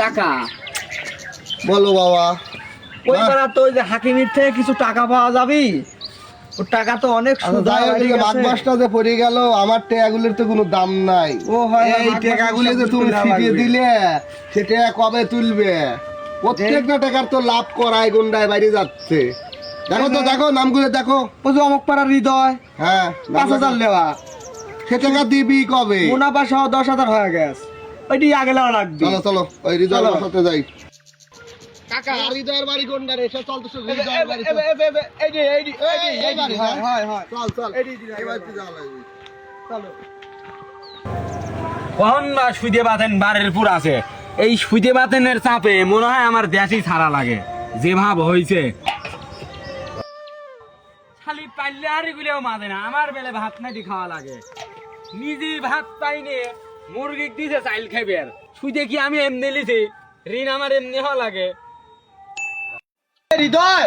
কাকা বলো বাবা। ওই পাড়া তো ওই যে হাকিমের থেকে কিছু টাকা পাওয়া যাবে, ও টাকা তো অনেক সুদ মাঘ মাসটা যে পড়ে গেল, আমার টাকাগুলির তো কোনো দাম নাই। ও হয় এই টাকাগুলি যে তুমি ফিরিয়ে দিলে সেটা কবে তুলবে? প্রত্যেকটা টাকার তো লাভ করাই গুন্ডায় বাইরে যাচ্ছে। দেখো তো, দেখো নামগুলো দেখো। ওই যে অমুক পাড়ার হৃদয় হ্যাঁ 5,000 লেওয়া, সে টাকা দিবি কবে? মুনাফা সহ 10,000 হয়ে গেছে, ওইটি আগে লেওয়া লাগবে। চলো চলো ওই হৃদয়ের সাথে যাই। কাকা হৃদয়ের বাড়ি কোনটা রে? সে চল তো, হৃদয়ের বাড়ি চল। এই বাড়ি, হ্যাঁ? চল চল, এই বাড়িতে যাওয়া লাগবে। চলো। কখন সুদে বাতেন বাড়ির পুর আছে, এই সুদে বাতেনের চাপে মনে হয় আমার দেশই ছাড়া লাগে, যে ভাব হয়েছে। খালি পাইলে হারি গুলেও মাঝে না, আমার বেলে ভাত নাটি খাওয়া লাগে। নিজে ভাত পাইনে মুরগি দিছে চাইল খাইবে, সুদে কি আমি এমনি লিছি? ঋণ আমার এমনি হওয়া লাগে। হৃদয়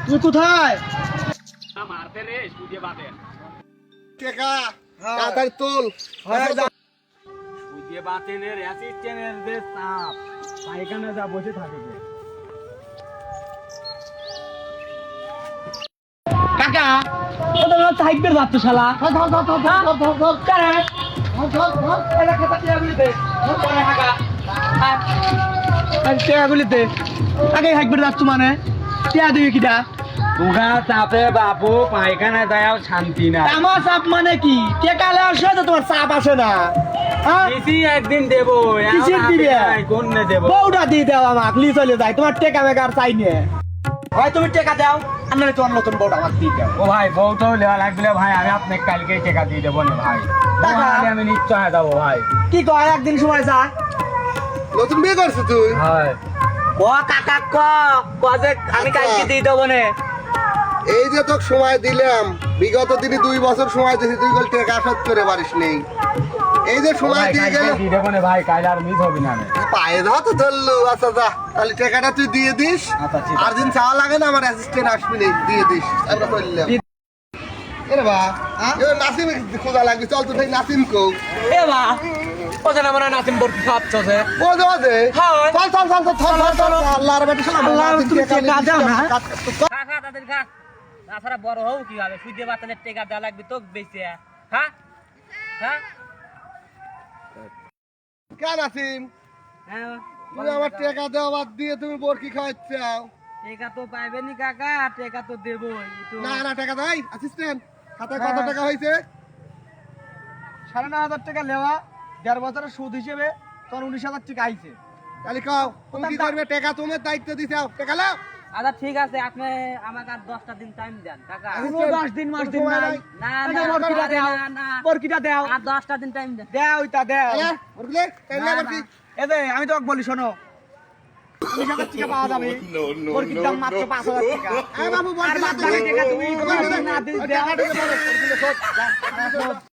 তুই কোথায়? মারতে রে সুদে বাতেন, টাকা তাড়াতাড়ি তোল। সুদে বাতেনের অ্যাসিস্ট্যান্টের যে চাপ, পায়খানা যা বসে থাকে। কাকা ও তো সাইকেল যাচ্ছে শালা। টাকাগুলিতে আগে হাইকবে যাচ্ছ মানে টিয়া দিবি কিটা? তুগা চাপে বাপু পায়খানা দেয়াও শান্তি না। আমার চাপ মানে কি? টেকা লেওয়ার সময় তো তোমার চাপ আসে না। হ্যাঁ? কিসি একদিন দেবো, কিসের দিবে? কোনে দেবো? বউটা দিয়ে দাও আমাকে, লি চলে যায়, তোমার টেকা বেকার চাই নিয়ে। হয় তুমি টেকা দাও, আর নাহলে তোমার নতুন বউটা আমাকে দিয়ে দাও। ও ভাই বউ তো লেওয়া লাগবে ভাই, আমি আপনাকে কালকেই টাকা দিয়ে দেবো না ভাই। টাকা? তাহলে আমি নিশ্চয় যাবো ভাই। কি কয় একদিন সময় যা? নতুন বিয়ে করছিস তুই? হয় ও কাকা ক যে আমি কালকে দিয়ে দেবো না। এই যে তোকে সময় দিলাম, বিগত দিনে 2 বছর সময় দিয়েছি, তুই বল টাকা শোধ করে পারিস নেই। এই যে সময় দিয়ে গেল, দিয়ে দেবো না ভাই, কাল আর মিস হবে না। আমি পায়ে ধর তো ধরলো। আচ্ছা যা, তাহলে টাকাটা তুই দিয়ে দিস। আচ্ছা, ঠিক আছে। আর দিন চাওয়া লাগে না, আমার অ্যাসিস্ট্যান্ট আসবি না, দিয়ে দিস। আমরা করলাম এরে বা নাসিম খোঁজা লাগবে। চল তো ভাই নাসিম কো। এ বা ও যেন আমার নাতিম বরকি খাচ্ছে। ও দে হ্যাঁ। চল চল চল চল চল। আল্লাহর বেটা শালা, আল্লাহ, তুমি টাকা দাও না। খা খা তাদের খা, তাছাড়া বড় হও কি হবে? সুদে বাতানের টেকা দেওয়া লাগবে তো বেশি। খা খা। কেন নাসিম, হ্যাঁ, তুমি আমার টাকা দেওয়া বাদ দিয়ে তুমি বরকি খাওয়াচ্ছাও? টেকা তো পাইবেনি কাকা, টেকা তো দেবই তো। না না, টাকা দেয় অ্যাসিস্ট্যান্ট। খাতায় কত টাকা হয়েছে? 9,500 টাকা লেওয়া, 1.5 বছরের সুদ হিসেবে তোর 19,000 টাকা আইছে। তাহলে কাও তুমি কি করবে? টাকা তোমার দায়িত্ব দিছাও, টাকা লাও। আচ্ছা ঠিক আছে, আপনি আমাকে আর 10টা দিন টাইম দেন কাকা। কোনো 10 দিন মাস দিন নাই। না এই না যে বরকিটা আরে দাও, না, না। বরকিটা দাও, আর 10টা দিন টাইম দেন। দাও ওইটা দাও। তাহলে বরকিলে তাহলে না, বরকি। এই যে আমি তোকে বলি শোনো, 19,000 টাকা পাওয়া যাবে, বরকির দাম মাত্র 5,000 টাকা। এই বাবু আর বরকি বাদ বাকি টাকা তুমি না দিলে দাও। টাকা